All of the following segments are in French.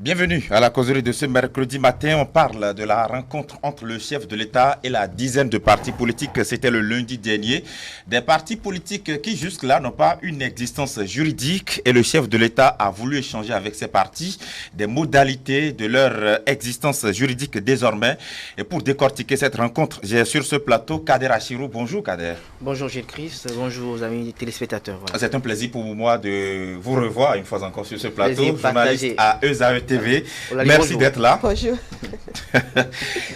Bienvenue à la causerie de ce mercredi matin. On parle de la rencontre entre le chef de l'État et la dizaine de partis politiques. C'était le lundi dernier. Des partis politiques qui jusque-là n'ont pas une existence juridique et le chef de l'État a voulu échanger avec ces partis des modalités de leur existence juridique désormais. Et pour décortiquer cette rencontre, j'ai sur ce plateau Kader Achirou. Bonjour Kader. Bonjour Gilles Christ, bonjour aux amis téléspectateurs. Voilà. C'est un plaisir pour moi de vous revoir une fois encore sur ce plateau. Plaisir journaliste partagé. à ESAE TV. Merci bonjour. d'être là. Bonjour.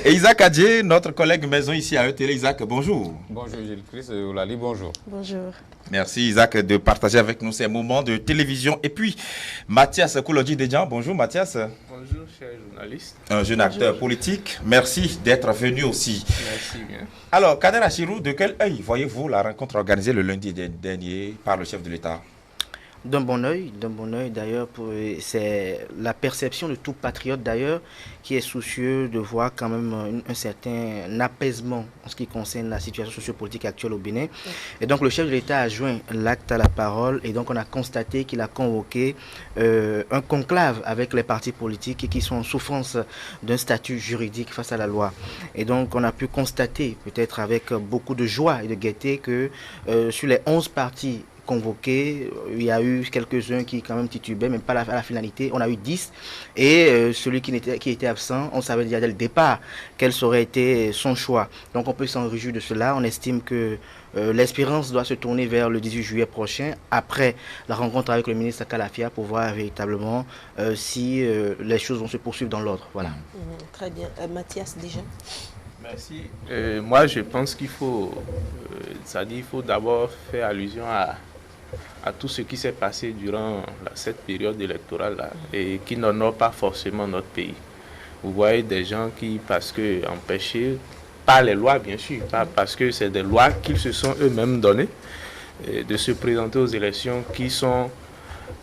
Et Isaac Adjé, notre collègue maison ici à ETL. Isaac, bonjour. Bonjour Gilles Christ, Oulali, bonjour. Bonjour. Merci Isaac de partager avec nous ces moments de télévision. Et puis Mathias Kouloji-Dedjan, bonjour Mathias. Bonjour cher journaliste. Un jeune acteur politique. Merci d'être venu aussi. Merci bien. Alors Kader Achirou, de quel œil voyez-vous la rencontre organisée le lundi dernier par le chef de l'État? D'un bon œil d'ailleurs, c'est la perception de tout patriote d'ailleurs qui est soucieux de voir quand même un certain apaisement en ce qui concerne la situation sociopolitique actuelle au Bénin. Et donc le chef de l'État a joint l'acte à la parole et donc on a constaté qu'il a convoqué un conclave avec les partis politiques qui sont en souffrance d'un statut juridique face à la loi. Et donc on a pu constater peut-être avec beaucoup de joie et de gaieté que sur les 11 partis convoqués, il y a eu quelques-uns qui quand même titubaient, mais pas à la finalité. On a eu 10 et celui qui était absent, on savait déjà dès le départ quel aurait été son choix. Donc on peut s'en réjouir de cela. On estime que l'espérance doit se tourner vers le 18 juillet prochain, après la rencontre avec le ministre Kalafia, pour voir véritablement si les choses vont se poursuivre dans l'ordre. Voilà. Très bien. Mathias, déjà. Merci. Moi, je pense qu'il faut, il faut d'abord faire allusion à tout ce qui s'est passé durant cette période électorale là, et qui n'honore pas forcément notre pays. Vous voyez des gens qui, parce que empêchés par les lois, bien sûr, pas parce que c'est des lois qu'ils se sont eux-mêmes données, de se présenter aux élections, qui sont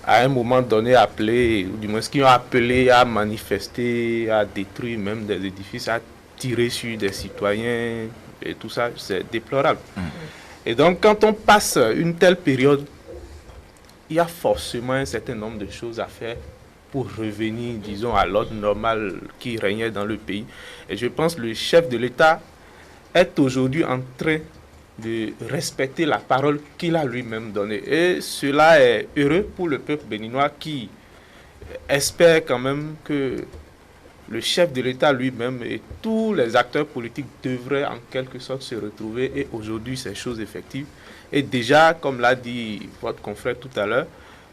à un moment donné appelés, ou du moins qui ont appelé à manifester, à détruire même des édifices, à tirer sur des citoyens, et tout ça, c'est déplorable. Et donc, quand on passe une telle période, il y a forcément un certain nombre de choses à faire pour revenir, disons, à l'ordre normal qui régnait dans le pays. Et je pense que le chef de l'État est aujourd'hui en train de respecter la parole qu'il a lui-même donnée. Et cela est heureux pour le peuple béninois qui espère quand même que le chef de l'État lui-même et tous les acteurs politiques devraient en quelque sorte se retrouver. Et aujourd'hui, c'est chose effective. Et déjà, comme l'a dit votre confrère tout à l'heure,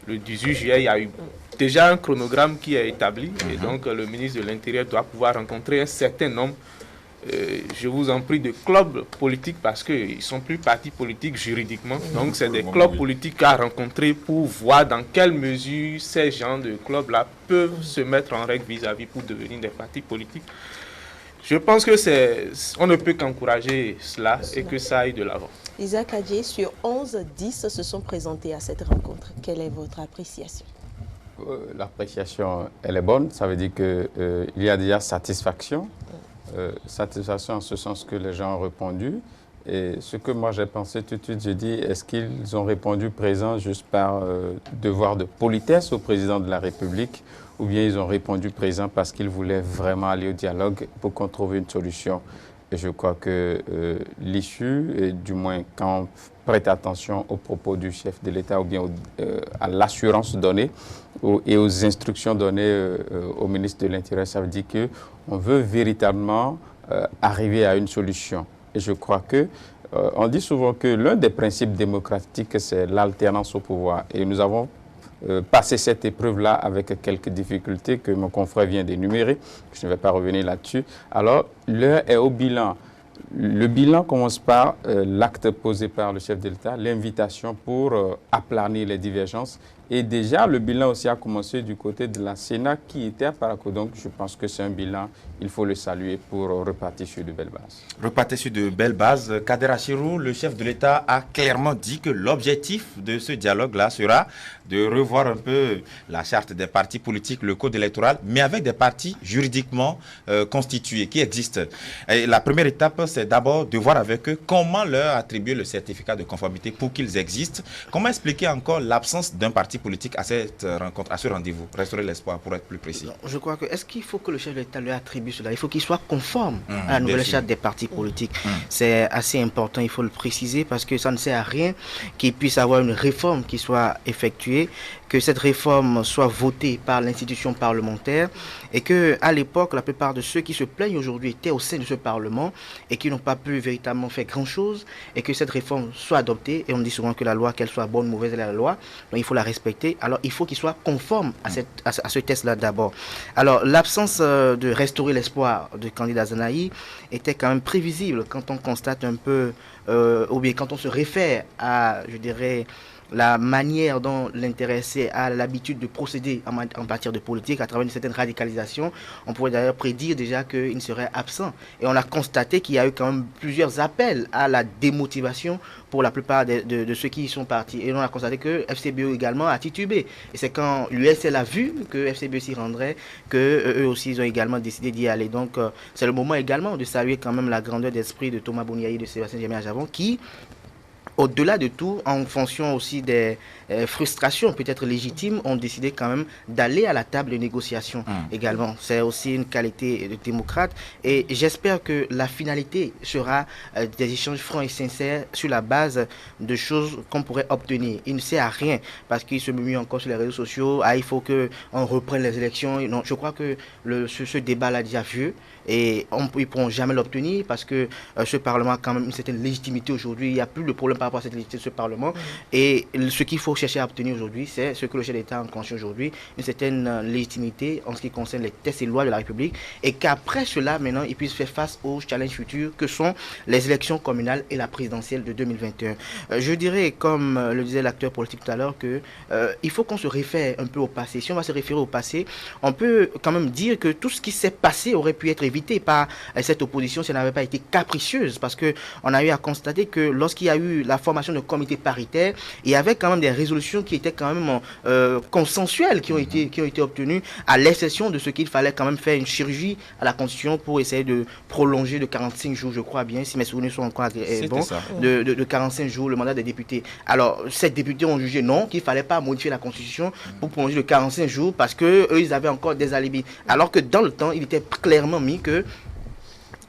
le 18 juillet, il y a eu déjà un chronogramme qui est établi. Et donc, le ministre de l'Intérieur doit pouvoir rencontrer un certain nombre, je vous en prie, de clubs politiques, parce qu'ils ne sont plus partis politiques juridiquement. Donc, c'est des clubs politiques à rencontrer pour voir dans quelle mesure ces gens de clubs-là peuvent se mettre en règle vis-à-vis pour devenir des partis politiques. Je pense que on ne peut qu'encourager cela et que ça aille de l'avant. Isaac Adjé, sur 11, 10 se sont présentés à cette rencontre. Quelle est votre appréciation? L'appréciation, elle est bonne. Ça veut dire qu'il y a déjà satisfaction. Satisfaction en ce sens que les gens ont répondu. Et ce que moi j'ai pensé tout de suite, j'ai dit, est-ce qu'ils ont répondu présent juste par devoir de politesse au président de la République, ou bien ils ont répondu présent parce qu'ils voulaient vraiment aller au dialogue pour qu'on trouve une solution. Et je crois que l'issue, et du moins quand on prête attention aux propos du chef de l'État ou bien à l'assurance donnée et aux instructions données au ministre de l'Intérieur, ça veut dire qu'on veut véritablement arriver à une solution. Et je crois que on dit souvent que l'un des principes démocratiques, c'est l'alternance au pouvoir. Et nous avons passé cette épreuve-là avec quelques difficultés que mon confrère vient d'énumérer. Je ne vais pas revenir là-dessus. Alors, l'heure est au bilan. Le bilan commence par l'acte posé par le chef de l'État, l'invitation pour aplanir les divergences. Et déjà, le bilan aussi a commencé du côté de la Sénat qui était à Parakou. Donc, je pense que c'est un bilan, il faut le saluer pour repartir sur de belles bases. Repartir sur de belles bases. Kader Achirou, le chef de l'État, a clairement dit que l'objectif de ce dialogue-là sera de revoir un peu la charte des partis politiques, le code électoral, mais avec des partis juridiquement constitués, qui existent. Et la première étape, c'est d'abord de voir avec eux comment leur attribuer le certificat de conformité pour qu'ils existent. Comment expliquer encore l'absence d'un parti politique à cette rencontre, à ce rendez-vous? Restaurer l'espoir, pour être plus précis. Je crois que, est-ce qu'il faut que le chef de l'État lui attribue cela? Il faut qu'il soit conforme à la nouvelle charte des partis politiques. C'est assez important, il faut le préciser, parce que ça ne sert à rien qu'il puisse avoir une réforme qui soit effectuée, que cette réforme soit votée par l'institution parlementaire et que, à l'époque, la plupart de ceux qui se plaignent aujourd'hui étaient au sein de ce Parlement et qui n'ont pas pu véritablement faire grand-chose, et que cette réforme soit adoptée. Et on dit souvent que la loi, qu'elle soit bonne ou mauvaise, elle est la loi, donc il faut la respecter. Alors il faut qu'il soit conforme à ce test-là d'abord. Alors l'absence de restaurer l'espoir de candidat Zanahi était quand même prévisible quand on constate un peu, ou bien quand on se réfère à, je dirais, la manière dont l'intéressé a l'habitude de procéder en matière de politique à travers une certaine radicalisation. On pourrait d'ailleurs prédire déjà qu'il serait absent. Et on a constaté qu'il y a eu quand même plusieurs appels à la démotivation pour la plupart de ceux qui y sont partis. Et on a constaté que FCBE également a titubé. Et c'est quand l'USL a vu que FCBE s'y rendrait, qu'eux aussi ils ont également décidé d'y aller. Donc c'est le moment également de saluer quand même la grandeur d'esprit de Thomas Bouniaï et de Sébastien Djamé-Ajavon qui, au-delà de tout, en fonction aussi des frustrations peut-être légitimes, ont décidé quand même d'aller à la table de négociation également. C'est aussi une qualité de démocrate et j'espère que la finalité sera des échanges francs et sincères sur la base de choses qu'on pourrait obtenir. Il ne sert à rien parce qu'il se murmure encore sur les réseaux sociaux, il faut qu'on reprenne les élections. Non, je crois que ce débat-là est déjà vieux et ils ne pourront jamais l'obtenir parce que ce Parlement a quand même une certaine légitimité aujourd'hui. Il n'y a plus de problème par rapport à cette légitimité de ce Parlement. Et ce qu'il faut chercher à obtenir aujourd'hui, c'est ce que le chef d'État a enclenché aujourd'hui, une certaine légitimité en ce qui concerne les textes et lois de la République, et qu'après cela, maintenant, il puisse faire face aux challenges futurs que sont les élections communales et la présidentielle de 2021. Je dirais, comme le disait l'acteur politique tout à l'heure, que il faut qu'on se réfère un peu au passé. Si on va se référer au passé, on peut quand même dire que tout ce qui s'est passé aurait pu être évité par cette opposition si elle n'avait pas été capricieuse, parce qu'on a eu à constater que lorsqu'il y a eu la formation de comités paritaires, il y avait quand même des résolutions qui étaient quand même consensuelles, qui ont été obtenues, à l'exception de ce qu'il fallait quand même faire une chirurgie à la Constitution pour essayer de prolonger de 45 jours, je crois bien, si mes souvenirs sont encore bons, de 45 jours le mandat des députés. Alors, ces députés ont jugé non, qu'il ne fallait pas modifier la Constitution pour prolonger de 45 jours parce qu'eux, ils avaient encore des alibis. Alors que dans le temps, il était clairement mis que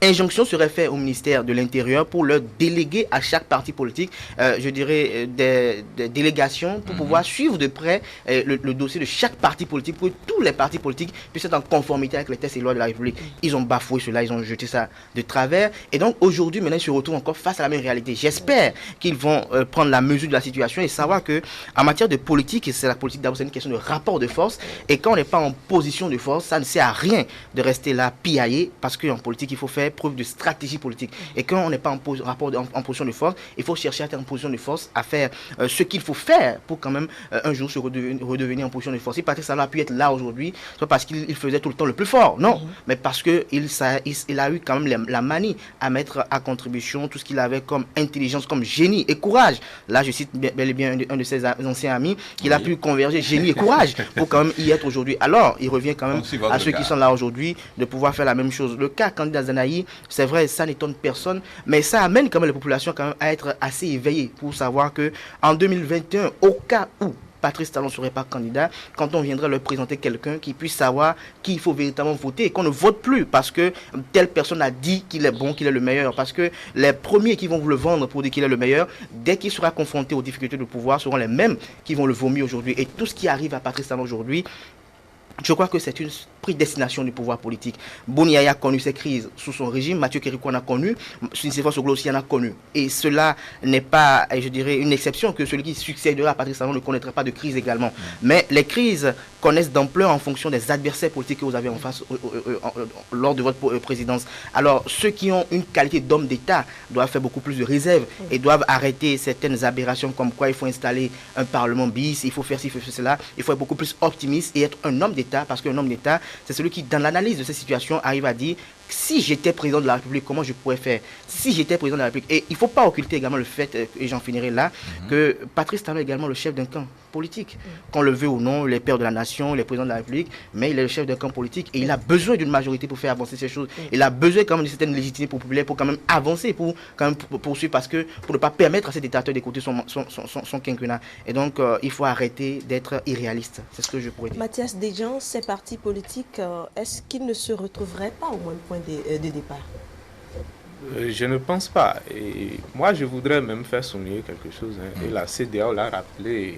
injonction serait faite au ministère de l'Intérieur pour leur déléguer à chaque parti politique, je dirais, des délégations pour pouvoir suivre de près le dossier de chaque parti politique, pour que tous les partis politiques puissent être en conformité avec les textes et lois de la République. Ils ont bafoué cela, ils ont jeté ça de travers. Et donc aujourd'hui, maintenant, ils se retrouvent encore face à la même réalité. J'espère qu'ils vont prendre la mesure de la situation et savoir que en matière de politique, et c'est la politique d'abord, c'est une question de rapport de force. Et quand on n'est pas en position de force, ça ne sert à rien de rester là piaillé, parce qu'en politique, il faut faire preuve de stratégie politique. Et quand on n'est pas en position de force, il faut chercher à être en position de force, à faire ce qu'il faut faire pour quand même un jour se redevenir en position de force. Si Patrice Talon a pu être là aujourd'hui, soit parce qu'il faisait tout le temps le plus fort, non, mais parce qu'il a eu quand même la manie à mettre à contribution tout ce qu'il avait comme intelligence, comme génie et courage. Là, je cite bel et bien un de ses anciens amis, qu'il a pu converger génie et courage pour quand même y être aujourd'hui. Alors, il revient quand même à ceux qui sont là aujourd'hui de pouvoir faire la même chose. Le cas candidat Zanahi, c'est vrai, ça n'étonne personne, mais ça amène quand même les populations quand même à être assez éveillées pour savoir que en 2021, au cas où Patrice Talon ne serait pas candidat, quand on viendrait leur présenter quelqu'un qui puisse savoir qui il faut véritablement voter et qu'on ne vote plus parce que telle personne a dit qu'il est bon, qu'il est le meilleur. Parce que les premiers qui vont vous le vendre pour dire qu'il est le meilleur, dès qu'il sera confronté aux difficultés de pouvoir, seront les mêmes qui vont le vomir aujourd'hui. Et tout ce qui arrive à Patrice Talon aujourd'hui, je crois que c'est une prédestination du pouvoir politique. Bouniaï a connu ces crises sous son régime, Mathieu Kérékou en a connu, Sincefo Soglo aussi en a connu. Et cela n'est pas, je dirais, une exception que celui qui succédera à Patrice Talon ne connaîtra pas de crise également. Mais les crises connaissent d'ampleur en fonction des adversaires politiques que vous avez en face lors de votre présidence. Alors, ceux qui ont une qualité d'homme d'État doivent faire beaucoup plus de réserves et doivent arrêter certaines aberrations comme quoi il faut installer un parlement bis, il faut faire ci, il faut faire cela. Il faut être beaucoup plus optimiste et être un homme d'État, parce qu'un homme d'État, c'est celui qui, dans l'analyse de ces situations, arrive à dire si j'étais président de la République, comment je pourrais faire? Si j'étais président de la République. Et il ne faut pas occulter également le fait, et j'en finirai là, que Patrice Talon est également le chef d'un camp politique. Qu'on le veut ou non, les pères de la nation, les présidents de la République, mais il est le chef d'un camp politique et il a besoin d'une majorité pour faire avancer ces choses. Il a besoin quand même d'une certaine légitimité populaire pour quand même avancer, pour quand même poursuivre, parce que pour ne pas permettre à cet dictateur d'écouter son quinquennat. Et donc, il faut arrêter d'être irréaliste. C'est ce que je pourrais dire. Mathias Desjans, ces partis politiques, est-ce qu'ils ne se retrouveraient pas au même point de départ? Je ne pense pas. Et moi, je voudrais même faire souligner quelque chose. Et la CEDEAO l'a rappelé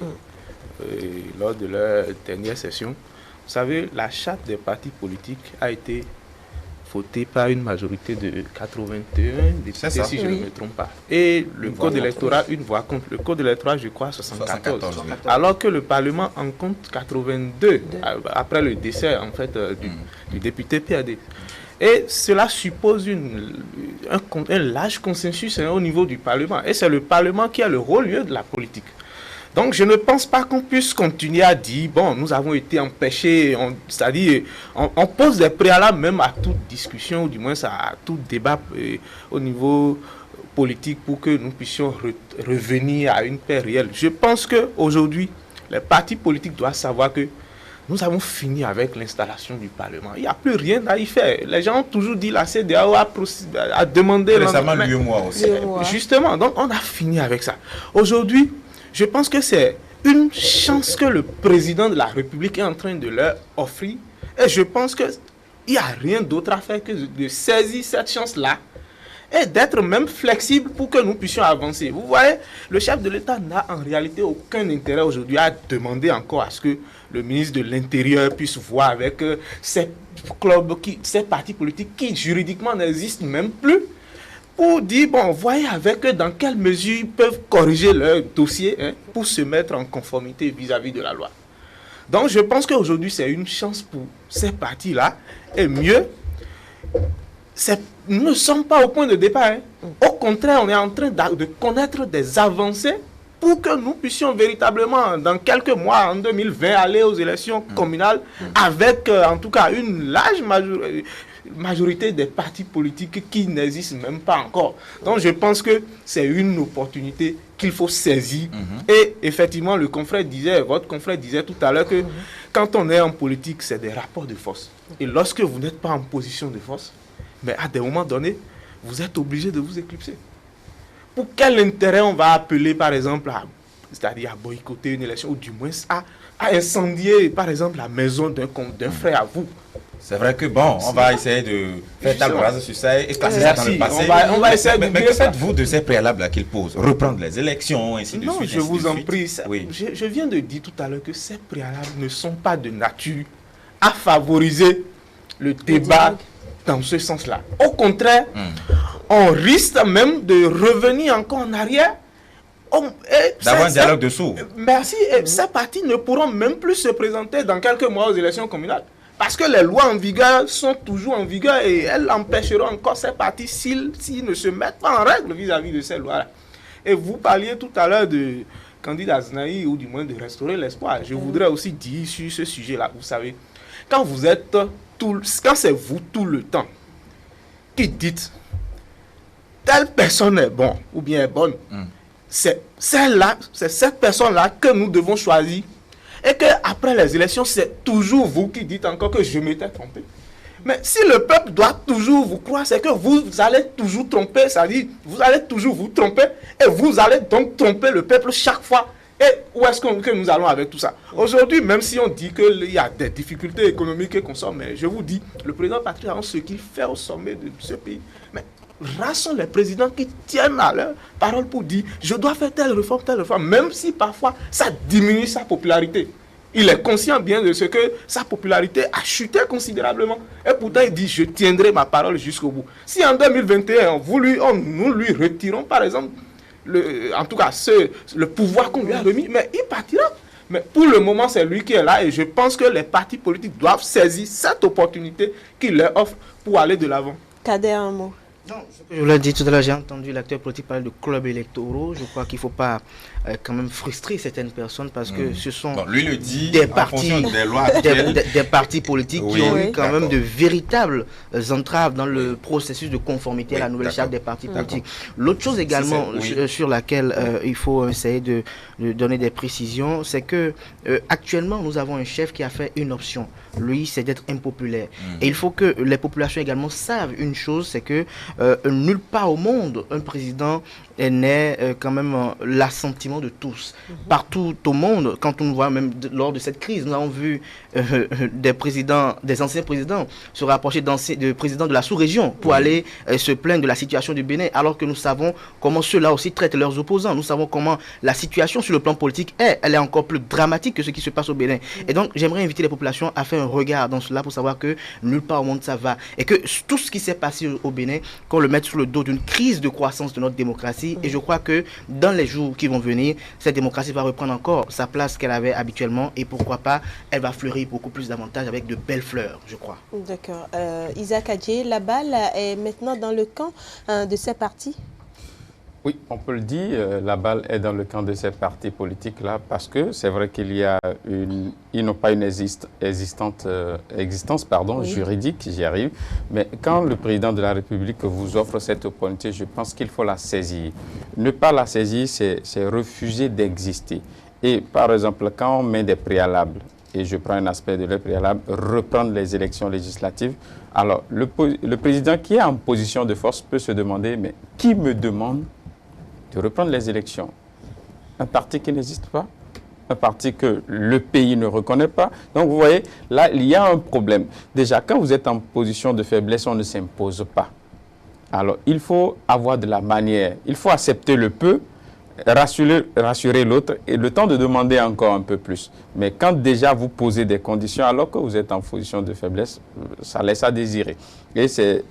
lors de leur dernière session. Vous savez, la charte des partis politiques a été votée par une majorité de 81 députés, si je ne me trompe pas. Et le code électoral, une voix contre. Le code électoral, je crois, 74. Oui. Alors que le Parlement en compte 82, après le décès, en fait, du député PAD. Et cela suppose un large consensus au niveau du Parlement. Et c'est le Parlement qui a le rôle de la politique. Donc je ne pense pas qu'on puisse continuer à dire, bon, nous avons été empêchés, c'est-à-dire on pose des préalables même à toute discussion, ou du moins à tout débat au niveau politique pour que nous puissions revenir à une paix réelle. Je pense qu'aujourd'hui, les partis politiques doivent savoir que nous avons fini avec l'installation du Parlement. Il n'y a plus rien à y faire. Les gens ont toujours dit la CEDEAO a demandé... Récemment, l'UEMOA aussi. Justement, donc on a fini avec ça. Aujourd'hui, je pense que c'est une chance que le président de la République est en train de leur offrir. Et je pense qu'il n'y a rien d'autre à faire que de saisir cette chance-là et d'être même flexible pour que nous puissions avancer. Vous voyez, le chef de l'État n'a en réalité aucun intérêt aujourd'hui à demander encore à ce que le ministre de l'Intérieur puisse voir avec ces clubs, ces partis politiques qui juridiquement n'existent même plus, pour dire, bon, voyez avec eux dans quelle mesure ils peuvent corriger leur dossier pour se mettre en conformité vis-à-vis de la loi. Donc je pense qu'aujourd'hui c'est une chance pour ces partis-là, et mieux, nous ne sommes pas au point de départ. Au contraire, on est en train de connaître des avancées pour que nous puissions véritablement, dans quelques mois, en 2020, aller aux élections communales avec, en tout cas, une large majorité des partis politiques qui n'existent même pas encore. Donc je pense que c'est une opportunité qu'il faut saisir. Et effectivement, votre confrère disait tout à l'heure que quand on est en politique, c'est des rapports de force. Et lorsque vous n'êtes pas en position de force, mais à des moments donnés, vous êtes obligé de vous éclipser. Pour quel intérêt on va appeler, par exemple, c'est-à-dire à boycotter une élection, ou du moins à incendier, par exemple, la maison d'un frère à vous? C'est vrai que bon, on va essayer de faire table rase sur ça et classer ça dans le passé. On va essayer mais que faites-vous de ces préalables qu'il pose? Reprendre les élections, ainsi de suite. Non, je vous en prie. Oui. Je viens de dire tout à l'heure que ces préalables ne sont pas de nature à favoriser le débat dans ce sens-là. Au contraire, on risque même de revenir encore en arrière. D'avoir un dialogue dessous. Merci. Et ces partis ne pourront même plus se présenter dans quelques mois aux élections communales. Parce que les lois en vigueur sont toujours en vigueur et elles empêcheront encore ces partis s'ils ne se mettent pas en règle vis-à-vis de ces lois-là. Et vous parliez tout à l'heure de Candide Aznaï, ou du moins de restaurer l'espoir. Je voudrais aussi dire sur ce sujet-là, vous savez, quand c'est vous tout le temps qui dites telle personne est bon ou bien est bonne, c'est cette personne-là que nous devons choisir. Et qu'après les élections, c'est toujours vous qui dites encore que je m'étais trompé. Mais si le peuple doit toujours vous croire, c'est que vous allez toujours tromper, c'est-à-dire vous allez toujours vous tromper, et vous allez donc tromper le peuple chaque fois. Et où est-ce que nous allons avec tout ça? Aujourd'hui, même si on dit qu'il y a des difficultés économiques et qu'on sort, mais je vous dis, le président Patrice Talon, ce qu'il fait au sommet de ce pays, mais rares sont les présidents qui tiennent à leur parole pour dire je dois faire telle réforme, même si parfois ça diminue sa popularité. Il est conscient bien de ce que sa popularité a chuté considérablement. Et pourtant, il dit je tiendrai ma parole jusqu'au bout. Si en 2021, nous lui retirons par exemple, en tout cas le pouvoir qu'on lui a remis, mais il partira. Mais pour le moment, c'est lui qui est là et je pense que les partis politiques doivent saisir cette opportunité qu'il leur offre pour aller de l'avant. Kader, un mot. Non, ce que je vous l'ai dit tout à l'heure, j'ai entendu l'acteur politique parler de clubs électoraux. Je crois qu'il ne faut pas quand même frustrer certaines personnes parce que ce sont lui le dit des en partis, fonction des lois actuelles. des partis politiques qui ont eu quand même de véritables entraves dans le processus de conformité à la nouvelle charte des partis politiques. L'autre chose également sur laquelle il faut essayer de donner des précisions, c'est que actuellement nous avons un chef qui a fait une option. Lui, c'est d'être impopulaire. Et il faut que les populations également savent une chose, c'est que nulle part au monde, un président n'est quand même l'assentiment de tous. Partout au monde, quand on voit même lors de cette crise, nous avons vu des anciens présidents se rapprocher de présidents de la sous-région pour aller se plaindre de la situation du Bénin, alors que nous savons comment ceux-là aussi traitent leurs opposants. Nous savons comment la situation sur le plan politique elle est encore plus dramatique que ce qui se passe au Bénin. Et donc, j'aimerais inviter les populations à faire un regard dans cela pour savoir que nulle part au monde ça va. Et que tout ce qui s'est passé au Bénin, qu'on le mette sous le dos d'une crise de croissance de notre démocratie. Et je crois que dans les jours qui vont venir, cette démocratie va reprendre encore sa place qu'elle avait habituellement. Et pourquoi pas, elle va fleurir beaucoup plus davantage avec de belles fleurs, je crois. D'accord. Isaac Adjé, la balle est maintenant dans le camp de ces partis? Oui, on peut le dire, la balle est dans le camp de ces partis politiques-là parce que c'est vrai qu'ils n'ont pas une existence juridique, j'y arrive, mais quand le président de la République vous offre cette opportunité, je pense qu'il faut la saisir. Ne pas la saisir, c'est refuser d'exister. Et par exemple, quand on met des préalables, et je prends un aspect de les préalables, reprendre les élections législatives, alors le président qui est en position de force peut se demander, mais qui me demande de reprendre les élections? Un parti qui n'existe pas, un parti que le pays ne reconnaît pas. Donc vous voyez, là, il y a un problème. Déjà, quand vous êtes en position de faiblesse, on ne s'impose pas. Alors, il faut avoir de la manière. Il faut accepter le peu, rassurer l'autre et le temps de demander encore un peu plus. Mais quand déjà vous posez des conditions alors que vous êtes en position de faiblesse, ça laisse à désirer. Et c'est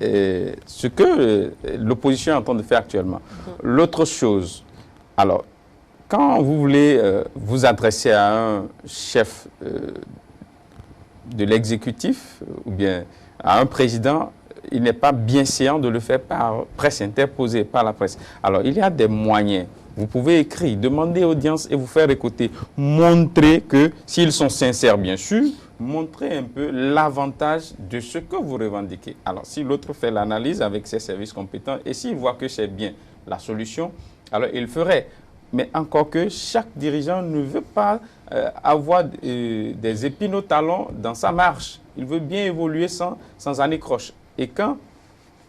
ce que l'opposition est en train de faire actuellement. L'autre chose, alors, quand vous voulez vous adresser à un chef de l'exécutif ou bien à un président, il n'est pas bien séant de le faire par presse interposée, par la presse. Alors, il y a des moyens. Vous pouvez écrire, demander audience et vous faire écouter. Montrer que, s'ils sont sincères, bien sûr, montrer un peu l'avantage de ce que vous revendiquez. Alors, si l'autre fait l'analyse avec ses services compétents et s'il voit que c'est bien la solution, alors il le ferait. Mais encore que chaque dirigeant ne veut pas avoir des épines au talon dans sa marche. Il veut bien évoluer sans anicroche. Et quand,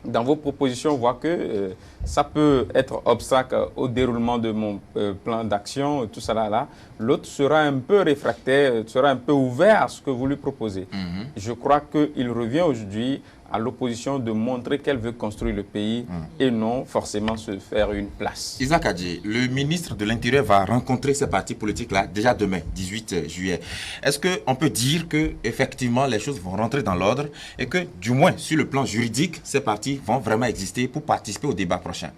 dans vos propositions, on voit que ça peut être obstacle au déroulement de mon plan d'action, tout ça là, l'autre sera un peu réfractaire, sera un peu ouvert à ce que vous lui proposez. Je crois qu'il revient aujourd'hui à l'opposition de montrer qu'elle veut construire le pays et non forcément se faire une place. Isaac Adjé, le ministre de l'Intérieur va rencontrer ces partis politiques-là déjà demain, 18 juillet. Est-ce qu'on peut dire qu'effectivement les choses vont rentrer dans l'ordre et que du moins sur le plan juridique, ces partis vont vraiment exister pour participer au débat prochain?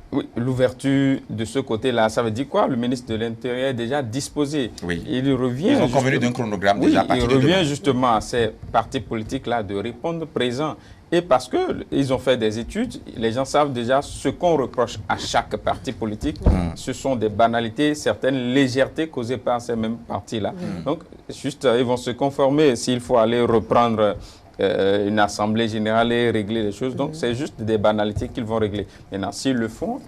Oui, l'ouverture de ce côté-là, ça veut dire quoi? Le ministre de l'Intérieur est déjà disposé. Oui. Il revient. Ils ont convenu d'un chronogramme déjà. Il revient justement à ces partis politiques-là de répondre présent. Et parce qu'ils ont fait des études, les gens savent déjà ce qu'on reproche à chaque parti politique. Ce sont des banalités, certaines légèretés causées par ces mêmes partis-là. Donc, juste, ils vont se conformer s'il faut aller reprendre une assemblée générale et régler les choses. Donc, c'est juste des banalités qu'ils vont régler. Maintenant, s'ils le font,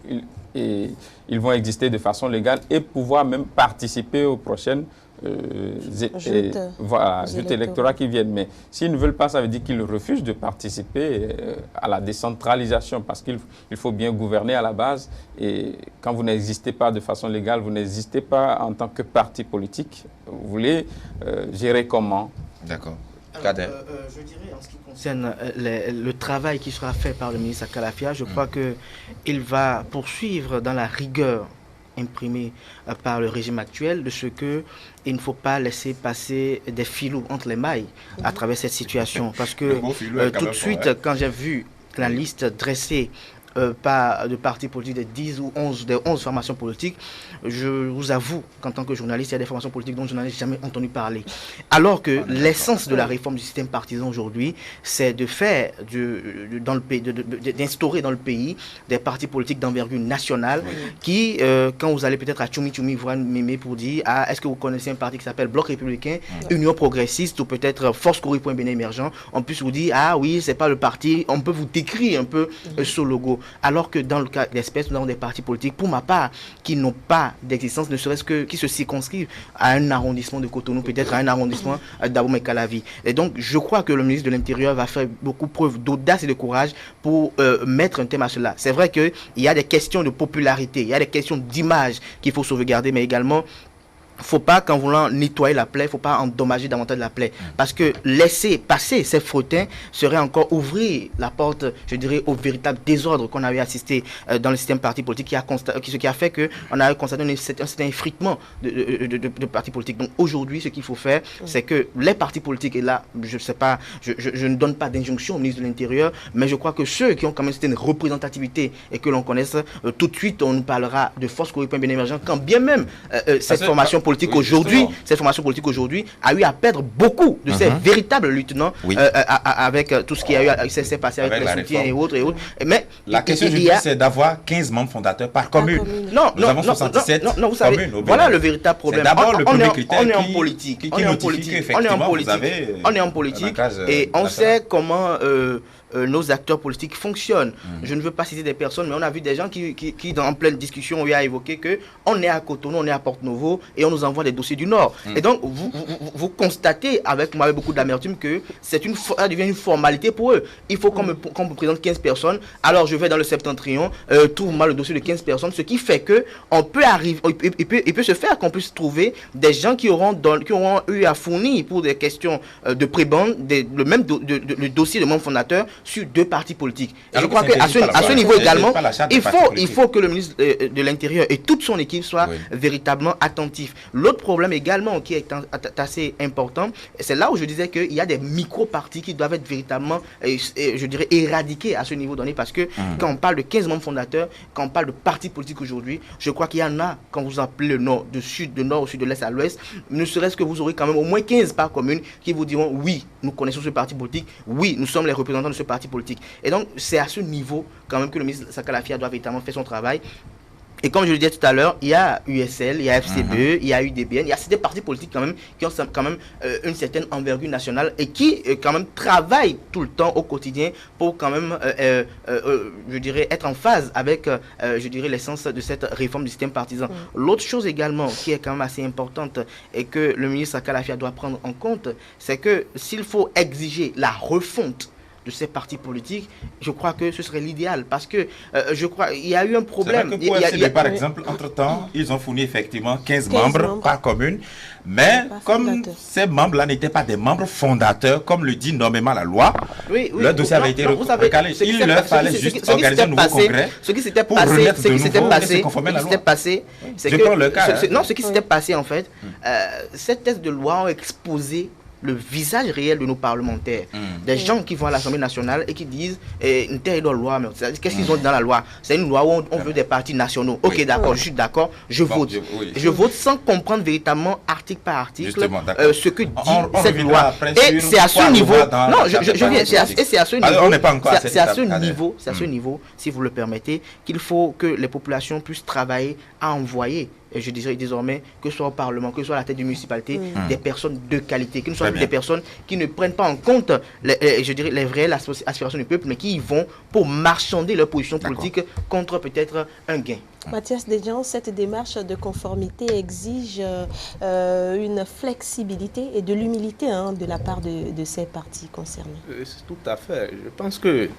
ils vont exister de façon légale et pouvoir même participer aux prochaines joutes électorales qui viennent. Mais s'ils ne veulent pas, ça veut dire qu'ils refusent de participer à la décentralisation parce qu'il faut bien gouverner à la base. Et quand vous n'existez pas de façon légale, vous n'existez pas en tant que parti politique. Vous voulez gérer comment? D'accord. Alors, je dirais en ce qui concerne le travail qui sera fait par le ministre Kalafia, je crois qu'il va poursuivre dans la rigueur imprimée par le régime actuel de ce qu'il ne faut pas laisser passer des filous entre les mailles à travers cette situation. Parce que tout de suite, quand j'ai vu la liste dressée pas de partis politiques, des 10 ou 11, des 11 formations politiques, je vous avoue qu'en tant que journaliste, il y a des formations politiques dont je n'en ai jamais entendu parler. Alors que l'essence de la réforme du système partisan aujourd'hui, c'est de faire d'instaurer dans le pays des partis politiques d'envergure nationale qui, quand vous allez peut-être à Tchoumi voir Mémé pour dire est-ce que vous connaissez un parti qui s'appelle Bloc républicain, Union progressiste ou peut-être Force Corée Point Bénin émergent, on puisse vous dire oui, c'est pas le parti, on peut vous décrire un peu ce logo. Alors que dans le cas d'espèce, nous avons des partis politiques, pour ma part, qui n'ont pas d'existence, ne serait-ce que qui se circonscrivent à un arrondissement de Cotonou, peut-être à un arrondissement d'Abomey-Calavi. Et donc, je crois que le ministre de l'Intérieur va faire beaucoup preuve d'audace et de courage pour mettre un thème à cela. C'est vrai qu'il y a des questions de popularité, il y a des questions d'image qu'il faut sauvegarder, mais également, faut pas, qu'en voulant nettoyer la plaie, faut pas endommager davantage la plaie. Parce que laisser passer ces frottins serait encore ouvrir la porte, je dirais, au véritable désordre qu'on avait assisté dans le système parti politique, ce qui a fait qu'on a constaté un certain effritement de partis politiques. Donc aujourd'hui, ce qu'il faut faire, c'est que les partis politiques, et là, je sais pas, je ne donne pas d'injonction au ministre de l'Intérieur, mais je crois que ceux qui ont quand même une représentativité et que l'on connaisse, tout de suite, on nous parlera de Force Corée Point Bénin émergent, quand bien même cette formation politique cette formation politique aujourd'hui a eu à perdre beaucoup de ses véritables lieutenants avec tout ce qui a eu s'est passé avec les soutiens et autres. Mais la question c'est d'avoir 15 membres fondateurs par commune. Nous avons 67 communes. Voilà le véritable problème. D'abord le premier critère on est en politique. On est en politique et on sait comment nos acteurs politiques fonctionnent. Je ne veux pas citer des personnes, mais on a vu des gens qui en pleine discussion, ont eu à évoquer qu'on est à Cotonou, on est à Porte-Novo et on nous envoie des dossiers du Nord. Et donc, vous constatez avec beaucoup d'amertume que ça devient une formalité pour eux. Il faut qu'on me présente 15 personnes, alors je vais dans le septentrion, trouve-moi le dossier de 15 personnes, ce qui fait que on peut arriver, il peut se faire qu'on puisse trouver des gens qui auront eu à fournir pour des questions de prébande, le dossier de membre fondateur sur 2 partis politiques. Et je crois qu'à ce niveau également, il faut que le ministre de l'Intérieur et toute son équipe soient véritablement attentifs. L'autre problème également qui est assez important, c'est là où je disais qu'il y a des micro-partis qui doivent être véritablement, je dirais, éradiqués à ce niveau donné, parce que quand on parle de 15 membres fondateurs, quand on parle de partis politiques aujourd'hui, je crois qu'il y en a, quand vous appelez le nord, de sud, de nord au sud, de l'est à l'ouest, ne serait-ce que vous aurez quand même au moins 15 par commune qui vous diront oui, nous connaissons ce parti politique, oui, nous sommes les représentants de ce parti politique. Et donc, c'est à ce niveau quand même que le ministre Sakala Afia doit véritablement faire son travail. Et comme je le disais tout à l'heure, il y a USL, il y a FCBE, il y a UDBN, il y a des partis politiques quand même qui ont quand même une certaine envergure nationale et qui quand même travaillent tout le temps au quotidien pour quand même, je dirais, être en phase avec, je dirais, l'essence de cette réforme du système partisan. L'autre chose également qui est quand même assez importante et que le ministre Sakala Afia doit prendre en compte, c'est que s'il faut exiger la refonte de ces partis politiques, je crois que ce serait l'idéal, parce que je crois qu'il y a eu un problème. Par exemple, entre-temps, ils ont fourni effectivement 15 membres par commune, mais comme ces membres-là n'étaient pas des membres fondateurs, comme le dit nommément la loi, le dossier avait été recalé. Il leur fallait juste organiser un nouveau congrès pour remettre de nouveau et se conformer à la loi. Je prends le cas. Non, ce qui s'était passé en fait, ces textes de loi ont exposé le visage réel de nos parlementaires. Des gens qui vont à l'Assemblée nationale et qui disent une telle loi, mais qu'est-ce qu'ils ont dans la loi? C'est une loi où on veut des partis nationaux. Ok, d'accord, je suis d'accord, je vote. Je vote sans comprendre véritablement article par article ce que dit cette loi. Et c'est à ce niveau. Non, je viens. Et c'est à ce niveau. On n'est pas encore à c'est à ce niveau, si vous le permettez, qu'il faut que les populations puissent travailler à envoyer. Et je dirais désormais que ce soit au Parlement, que ce soit à la tête d'une municipalité, des personnes de qualité, que ce soit des personnes qui ne prennent pas en compte je dirais, les vraies aspirations du peuple, mais qui y vont pour marchander leur position politique contre peut-être un gain. Mathias Desjans, cette démarche de conformité exige une flexibilité et de l'humilité de la part de ces partis concernés. Tout à fait. Je pense que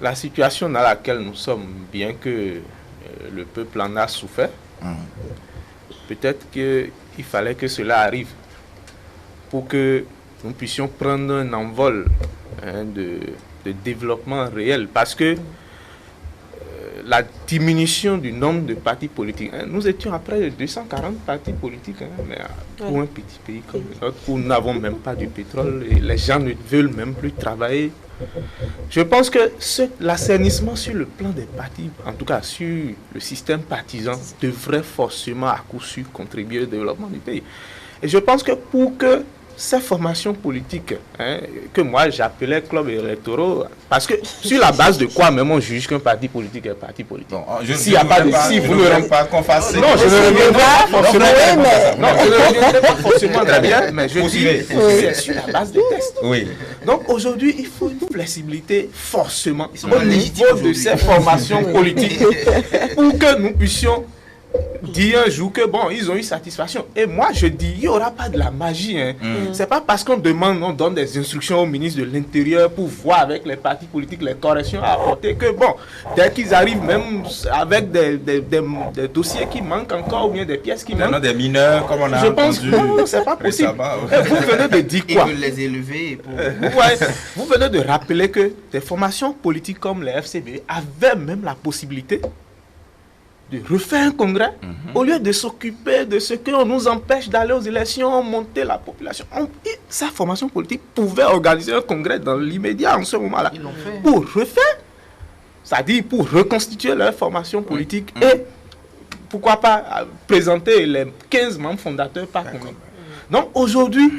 la situation dans laquelle nous sommes, bien que le peuple en a souffert, peut-être qu'il fallait que cela arrive pour que nous puissions prendre un envol de développement réel, parce que la diminution du nombre de partis politiques, nous étions à près de 240 partis politiques, mais pour un petit pays comme le nôtre, où nous n'avons même pas du pétrole et les gens ne veulent même plus travailler Je pense que l'assainissement sur le plan des partis, en tout cas sur le système partisan, devrait forcément à coup sûr contribuer au développement du pays. Et je pense que pour que ces formations politiques, que moi j'appelais clubs électoraux, parce que sur la base de quoi même on juge qu'un parti politique est un parti politique. Bon, je ne voudrais pas qu'on fasse... Non, je ne reviendrai pas forcément. Non, je ne reviendrai pas forcément derrière, mais je dis c'est sur la base des tests. Oui. Donc aujourd'hui, il faut une flexibilité forcément au niveau de ces formations politiques pour que nous puissions dire un jour que bon, ils ont eu satisfaction. Et moi, je dis, il n'y aura pas de la magie. C'est pas parce qu'on demande, on donne des instructions au ministre de l'Intérieur pour voir avec les partis politiques les corrections à apporter que bon, dès qu'ils arrivent même avec des dossiers qui manquent encore ou bien des pièces qui manquent. Des mineurs, comme on a Je pense que non, c'est pas possible. Vous venez de dire quoi? Ils veulent les élever. Vous venez de rappeler que des formations politiques comme les FCB avaient même la possibilité de refaire un congrès, au lieu de s'occuper de ce qu'on nous empêche d'aller aux élections, monter la population. Sa formation politique pouvait organiser un congrès dans l'immédiat en ce moment-là. Pour refaire, c'est-à-dire pour reconstituer leur formation politique et pourquoi pas présenter les 15 membres fondateurs par congrès. Donc aujourd'hui,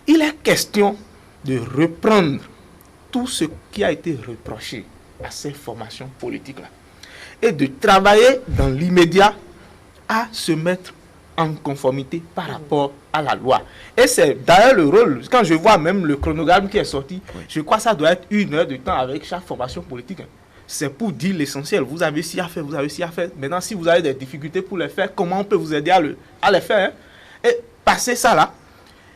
il est question de reprendre tout ce qui a été reproché à ces formations politiques-là et de travailler dans l'immédiat à se mettre en conformité par rapport à la loi. Et c'est d'ailleurs le rôle, quand je vois même le chronogramme qui est sorti, je crois que ça doit être 1 heure de temps avec chaque formation politique. C'est pour dire l'essentiel. Vous avez ci à faire, vous avez ci à faire. Maintenant, si vous avez des difficultés pour les faire, comment on peut vous aider à les faire, Et passer ça là,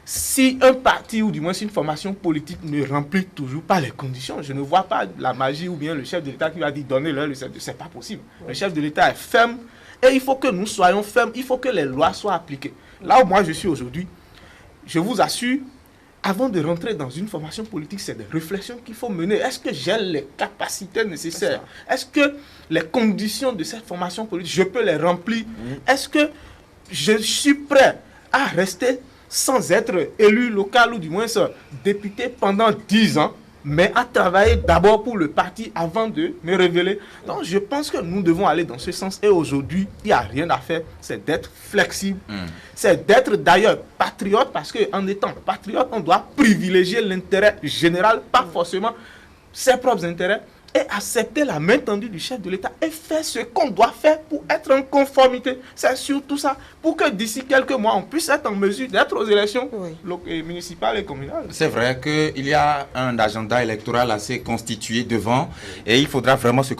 si un parti ou du moins si une formation politique ne remplit toujours pas les conditions, je ne vois pas la magie ou bien le chef de l'État qui va dire donnez-leur le CED. C'est pas possible. Le chef de l'État est ferme et il faut que nous soyons fermes, il faut que les lois soient appliquées. Là où moi je suis aujourd'hui, je vous assure, avant de rentrer dans une formation politique, c'est des réflexions qu'il faut mener. Est-ce que j'ai les capacités nécessaires? Est-ce que les conditions de cette formation politique, je peux les remplir? Est-ce que je suis prêt à rester sans être élu local ou du moins député pendant 10 ans, mais à travailler d'abord pour le parti avant de me révéler? Donc je pense que nous devons aller dans ce sens. Et aujourd'hui, il n'y a rien à faire, c'est d'être flexible. C'est d'être d'ailleurs patriote, parce qu'en étant patriote, on doit privilégier l'intérêt général, pas forcément ses propres intérêts, et accepter la main tendue du chef de l'État et faire ce qu'on doit faire pour être en conformité. C'est surtout ça, pour que d'ici quelques mois, on puisse être en mesure d'être aux élections municipales et communales. C'est vrai qu'il y a un agenda électoral assez constitué devant et il faudra vraiment se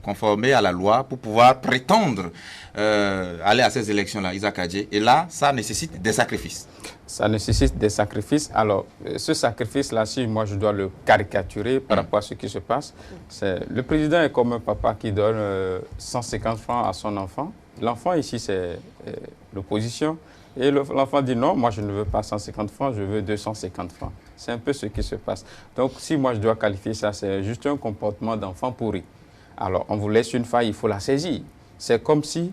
conformer à la loi pour pouvoir prétendre aller à ces élections-là, Isaac Adjei. Et là, ça nécessite des sacrifices. Ça nécessite des sacrifices. Alors, ce sacrifice-là, si moi je dois le caricaturer par rapport à ce qui se passe, le président est comme un papa qui donne 150 francs à son enfant. L'enfant ici, c'est l'opposition. Et l'enfant dit non, moi je ne veux pas 150 francs, je veux 250 francs. C'est un peu ce qui se passe. Donc, si moi je dois qualifier ça, c'est juste un comportement d'enfant pourri. Alors, on vous laisse une faille, il faut la saisir. C'est comme si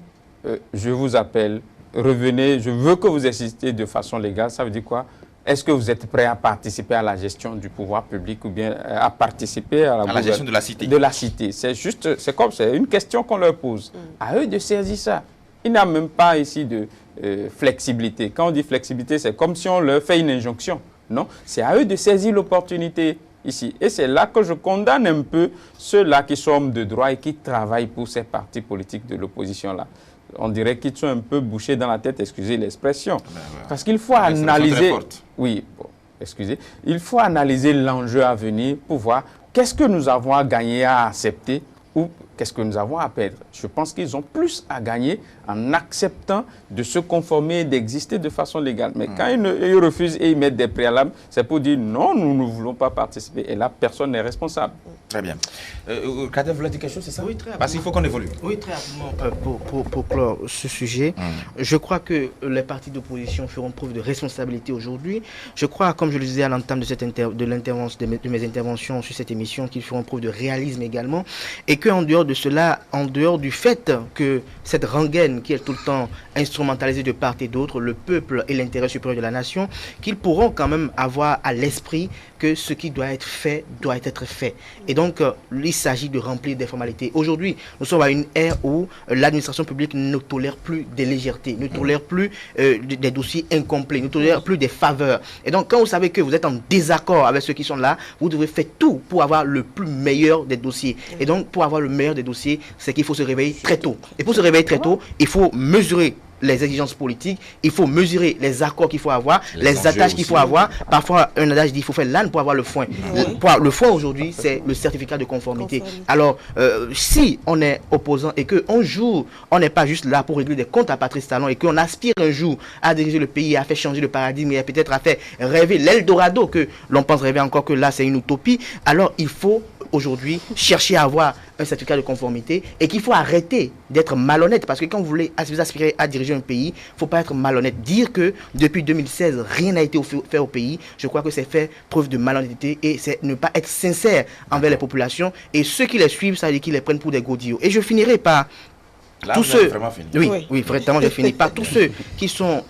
je vous appelle, revenez, je veux que vous existiez de façon légale. Ça veut dire quoi? Est-ce que vous êtes prêt à participer à la gestion du pouvoir public ou bien à participer à la gestion de la cité? De la cité. C'est juste, c'est une question qu'on leur pose. À eux de saisir ça. Il n'y a même pas ici de flexibilité. Quand on dit flexibilité, c'est comme si on leur fait une injonction. Non, c'est à eux de saisir l'opportunité ici. Et c'est là que je condamne un peu ceux-là qui sont hommes de droit et qui travaillent pour ces partis politiques de l'opposition-là. On dirait qu'ils sont un peu bouchés dans la tête, excusez l'expression. Parce qu'il faut analyser... Oui, bon, excusez. Il faut analyser l'enjeu à venir pour voir qu'est-ce que nous avons à gagner à accepter ou qu'est-ce que nous avons à perdre. Je pense qu'ils ont plus à gagner en acceptant de se conformer et d'exister de façon légale. Mais quand ils refusent et ils mettent des préalables, c'est pour dire non, nous ne voulons pas participer. Et là, personne n'est responsable. Très bien. Kader voulait dire quelque chose, c'est ça? Oui, très rapidement. Parce qu'il faut qu'on évolue. Oui, très rapidement. Pour clore ce sujet, je crois que les partis d'opposition feront preuve de responsabilité aujourd'hui. Je crois, comme je le disais à l'entame de mes interventions sur cette émission, qu'ils feront preuve de réalisme également. Et qu'en dehors de cela, en dehors du fait que cette rengaine qui est tout le temps instrumentalisée de part et d'autre, le peuple et l'intérêt supérieur de la nation, qu'ils pourront quand même avoir à l'esprit que ce qui doit être fait doit être fait. Et donc, il s'agit de remplir des formalités. Aujourd'hui, nous sommes à une ère où l'administration publique ne tolère plus des légèretés, ne tolère plus des dossiers incomplets, ne tolère plus des faveurs. Et donc, quand vous savez que vous êtes en désaccord avec ceux qui sont là, vous devez faire tout pour avoir le plus meilleur des dossiers. Et donc, pour avoir le meilleur des dossiers, c'est qu'il faut se réveiller très tôt. Et pour se réveiller très tôt, il faut mesurer les exigences politiques, il faut mesurer les accords qu'il faut avoir, les attaches qu'il faut avoir. Parfois, un adage dit qu'il faut faire l'âne pour avoir le foin. Le foin aujourd'hui, c'est le certificat de conformité. Alors, si on est opposant et qu'un jour, on n'est pas juste là pour régler des comptes à Patrice Talon et qu'on aspire un jour à diriger le pays, à faire changer le paradigme et peut-être à faire rêver l'Eldorado, que l'on pense rêver encore que là, c'est une utopie, alors il faut aujourd'hui chercher à avoir un certificat de conformité et qu'il faut arrêter d'être malhonnête, parce que quand vous aspirez à diriger un pays, il ne faut pas être malhonnête. Dire que depuis 2016, rien n'a été fait au pays, je crois que c'est faire preuve de malhonnêteté et c'est ne pas être sincère envers les populations, et ceux qui les suivent, ça veut dire qu'ils les prennent pour des godillots. Et je finirai par là, tous ceux, oui, vraiment, je finis par tous ceux qui sont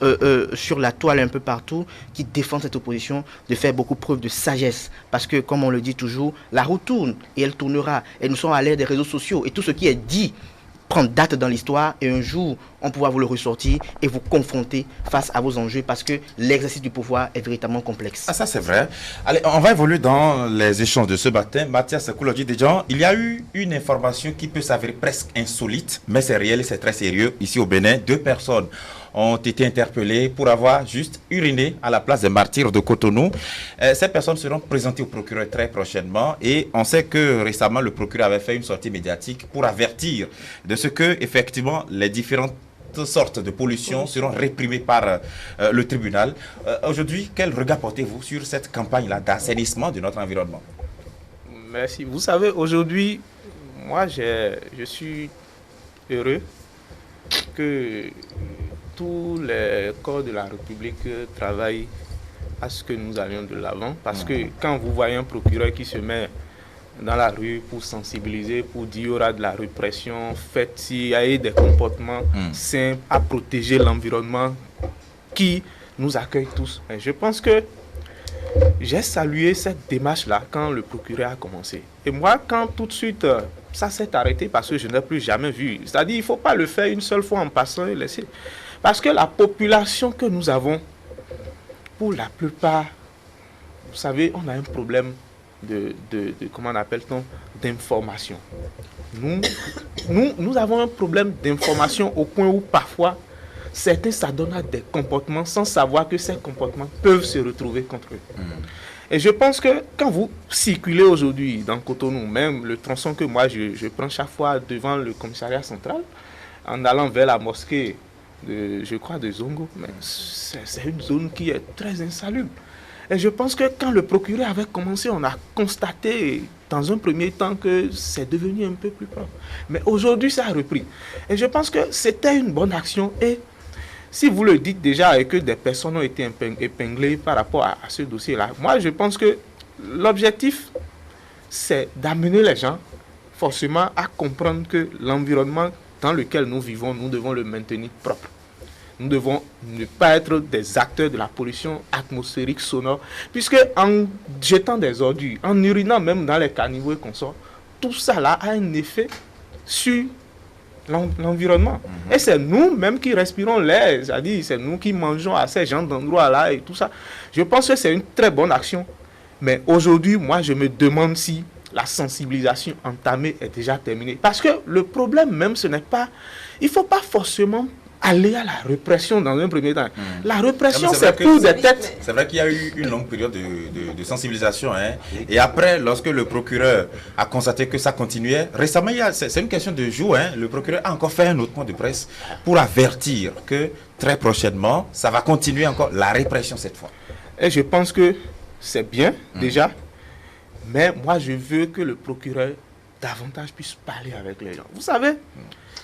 sur la toile un peu partout, qui défendent cette opposition, de faire beaucoup preuve de sagesse. Parce que, comme on le dit toujours, la roue tourne et elle tournera. Et nous sommes à l'ère des réseaux sociaux. Et tout ce qui est dit prend date dans l'histoire. Et un jour, on pourra vous le ressortir et vous confronter face à vos enjeux, parce que l'exercice du pouvoir est véritablement complexe. Ah, ça c'est vrai. Allez, on va évoluer dans les échanges de ce matin. Mathias Kouladji-Dedjan, il y a eu une information qui peut s'avérer presque insolite, mais c'est réel et c'est très sérieux. Ici au Bénin, 2 personnes ont été interpellées pour avoir juste uriné à la place des martyrs de Cotonou. Ces personnes seront présentées au procureur très prochainement, et on sait que récemment le procureur avait fait une sortie médiatique pour avertir de ce que effectivement les différentes sortes de pollution seront réprimées par le tribunal. Aujourd'hui, quel regard portez-vous sur cette campagne-là d'assainissement de notre environnement? Merci. Vous savez, aujourd'hui, moi, je suis heureux que tous les corps de la République travaillent à ce que nous allions de l'avant. Parce que quand vous voyez un procureur qui se met dans la rue pour sensibiliser, pour dire qu'il y aura de la répression, faites s'il y a des comportements simples à protéger l'environnement qui nous accueille tous. Et je pense que j'ai salué cette démarche-là quand le procureur a commencé. Et moi, quand tout de suite ça s'est arrêté, parce que je n'ai plus jamais vu. C'est-à-dire qu'il ne faut pas le faire une seule fois en passant et laisser. Parce que la population que nous avons, pour la plupart, vous savez, on a un problème comment appelle-t-on, d'information. Nous avons un problème d'information au point où parfois, certains s'adonnent à des comportements sans savoir que ces comportements peuvent se retrouver contre eux. Et je pense que quand vous circulez aujourd'hui dans Cotonou, même le tronçon que moi je prends chaque fois devant le commissariat central, en allant vers la mosquée, je crois, de Zongo, mais c'est une zone qui est très insalubre. Et je pense que quand le procureur avait commencé, on a constaté dans un premier temps que c'est devenu un peu plus propre. Mais aujourd'hui, ça a repris. Et je pense que c'était une bonne action. Et si vous le dites déjà et que des personnes ont été épinglées par rapport à ce dossier-là, moi, je pense que l'objectif, c'est d'amener les gens forcément à comprendre que l'environnement dans lequel nous vivons, nous devons le maintenir propre. Nous devons ne pas être des acteurs de la pollution atmosphérique sonore, puisque en jetant des ordures, en urinant même dans les caniveaux et consorts, tout ça là a un effet sur l'environnement. Et c'est nous-mêmes qui respirons l'air, c'est-à-dire c'est nous qui mangeons à ces gens d'endroits-là et tout ça. Je pense que c'est une très bonne action. Mais aujourd'hui, moi, je me demande si la sensibilisation entamée est déjà terminée. Parce que le problème même, ce n'est pas... Il ne faut pas forcément aller à la répression dans un premier temps. La répression, c'est pour des têtes. C'est vrai qu'il y a eu une longue période de sensibilisation. Hein. Et après, lorsque le procureur a constaté que ça continuait, récemment, c'est une question de jour, hein, le procureur a encore fait un autre point de presse pour avertir que très prochainement, ça va continuer encore la répression cette fois. Et je pense que c'est bien, déjà. Mais moi, je veux que le procureur davantage puisse parler avec les gens. Vous savez,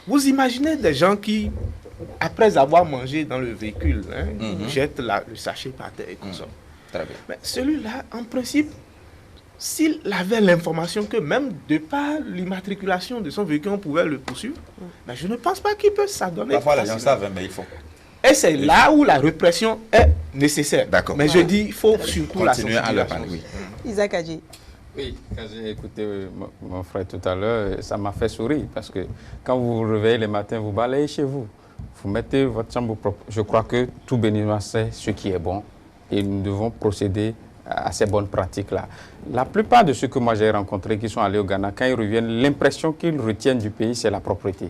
vous imaginez des gens qui, après avoir mangé dans le véhicule, jettent le sachet par terre et consomment. Mais celui-là, en principe, s'il avait l'information que même de par l'immatriculation de son véhicule, on pouvait le poursuivre, mais je ne pense pas qu'il peut s'adonner. Parfois, les gens savent, mais il faut. Et c'est là où la répression est nécessaire. D'accord. Mais je dis, il faut surtout continuer la à le parler. Oui. Isaac Adji. Oui, quand j'ai écouté mon frère tout à l'heure, ça m'a fait sourire parce que quand vous vous réveillez le matin, vous balayez chez vous, vous mettez votre chambre propre. Je crois que tout Béninois sait ce qui est bon et nous devons procéder à ces bonnes pratiques-là. La plupart de ceux que moi j'ai rencontrés qui sont allés au Ghana, quand ils reviennent, l'impression qu'ils retiennent du pays, c'est la propreté.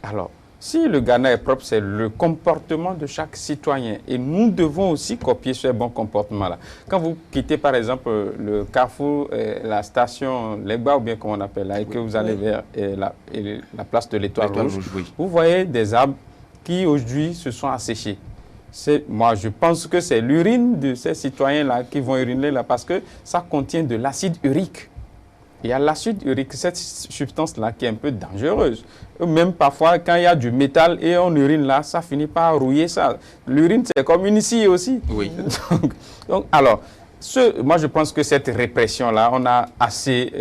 Alors, si le Ghana est propre, c'est le comportement de chaque citoyen. Et nous devons aussi copier ce bon comportement-là. Quand vous quittez, par exemple, le carrefour, la station Legba, ou bien comme on appelle là, et que vous allez vers la place de l'Étoile Rouge, vous voyez des arbres qui, aujourd'hui, se sont asséchés. Moi, je pense que c'est l'urine de ces citoyens-là qui vont uriner là, parce que ça contient de l'acide urique. Il y a l'acide urique, cette substance-là qui est un peu dangereuse. Même parfois, quand il y a du métal et on urine là, ça finit par rouiller ça. L'urine, c'est comme une scie aussi. Oui. Donc, alors, moi, je pense que cette répression-là, on a assez,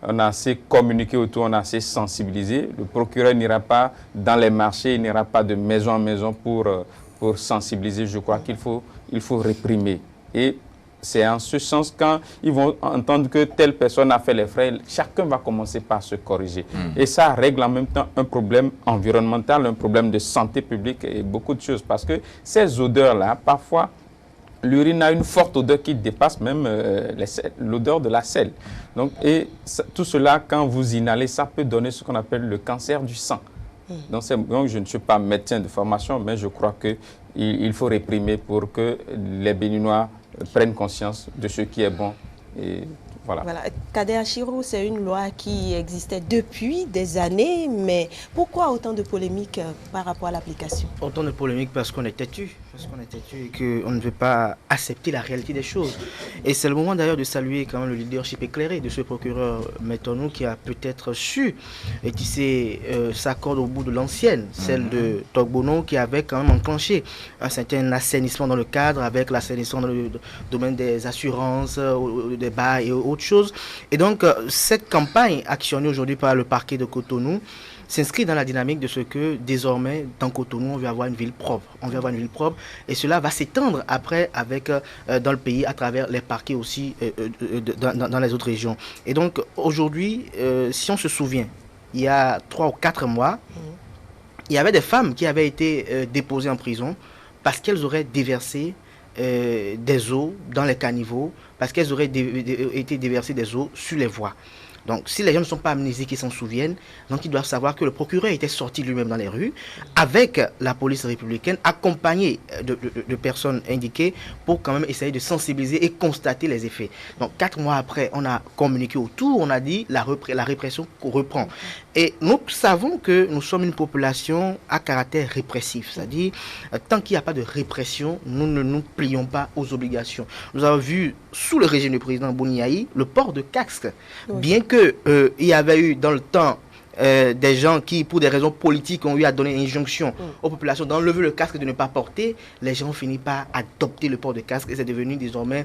on a assez communiqué autour, on a assez sensibilisé. Le procureur n'ira pas dans les marchés, il n'ira pas de maison en maison pour sensibiliser. Je crois qu'il faut réprimer. Et c'est en ce sens, quand ils vont entendre que telle personne a fait les frais, chacun va commencer par se corriger. Et ça règle en même temps un problème environnemental, un problème de santé publique et beaucoup de choses. Parce que ces odeurs-là, parfois, l'urine a une forte odeur qui dépasse même l'odeur de la selle. Donc, tout cela, quand vous inhalez, ça peut donner ce qu'on appelle le cancer du sang. Donc, je ne suis pas médecin de formation, mais je crois qu'il faut réprimer pour que les Béninois prennent conscience de ce qui est bon. Et voilà. Kader Achirou, c'est une loi qui existait depuis des années, mais pourquoi autant de polémiques par rapport à l'application? Autant de polémiques parce qu'on est têtu. Parce qu'on est têtu et qu'on ne veut pas accepter la réalité des choses. Et c'est le moment d'ailleurs de saluer quand même le leadership éclairé de ce procureur Metonou qui a peut-être su tisser sa corde au bout de l'ancienne, celle de Togbono, qui avait quand même enclenché un certain assainissement dans le cadre avec l'assainissement dans le domaine des assurances, des bars et autres choses. Et donc cette campagne actionnée aujourd'hui par le parquet de Cotonou s'inscrit dans la dynamique de ce que désormais dans Cotonou on veut avoir une ville propre. On veut avoir une ville propre et cela va s'étendre après avec dans le pays à travers les parquets aussi dans les autres régions. Et donc aujourd'hui, si on se souvient, il y a 3 ou 4 mois, il y avait des femmes qui avaient été déposées en prison parce qu'elles auraient déversé des eaux dans les caniveaux, parce qu'elles auraient été déversées des eaux sur les voies. Donc, si les gens ne sont pas amnésiques et s'en souviennent, donc ils doivent savoir que le procureur était sorti lui-même dans les rues avec la police républicaine, accompagné de personnes indiquées pour quand même essayer de sensibiliser et constater les effets. Donc, 4 mois après, on a communiqué autour, on a dit la répression reprend. Et nous savons que nous sommes une population à caractère répressif, c'est-à-dire tant qu'il n'y a pas de répression, nous ne nous plions pas aux obligations. Nous avons vu sous le régime du président Bouniaï le port de casque, bien que il y avait eu dans le temps des gens qui, pour des raisons politiques, ont eu à donner une injonction aux populations d'enlever le casque et de ne pas porter, les gens ont fini par adopter le port de casque et c'est devenu désormais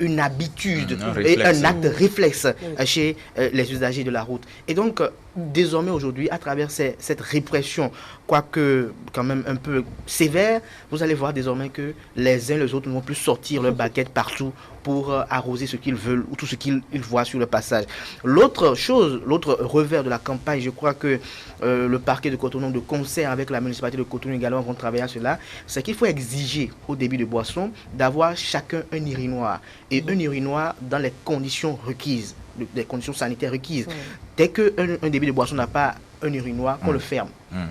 une habitude et un acte réflexe chez les usagers de la route. Et donc, désormais aujourd'hui, à travers cette répression, quoique quand même un peu sévère, vous allez voir désormais que les uns et les autres ne vont plus sortir leurs baguettes partout pour arroser ce qu'ils veulent ou tout ce qu'ils voient sur le passage. L'autre chose, l'autre revers de la campagne, je crois que le parquet de Cotonou, de concert avec la municipalité de Cotonou également, vont travailler à cela, c'est qu'il faut exiger au début de boisson d'avoir chacun un urinoir et un urinoir dans les conditions requises, des conditions sanitaires requises. Dès qu'un débit de boisson n'a pas un urinoir, qu'on le ferme.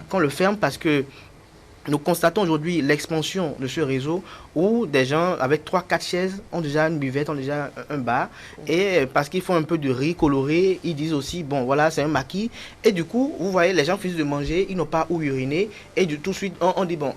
Qu'on le ferme parce que nous constatons aujourd'hui l'expansion de ce réseau où des gens avec 3-4 chaises ont déjà une buvette, ont déjà un bar. Et parce qu'ils font un peu de riz coloré, ils disent aussi, bon voilà, c'est un maquis. Et du coup, vous voyez, les gens finissent de manger, ils n'ont pas où uriner. Et tout de suite, on dit, bon,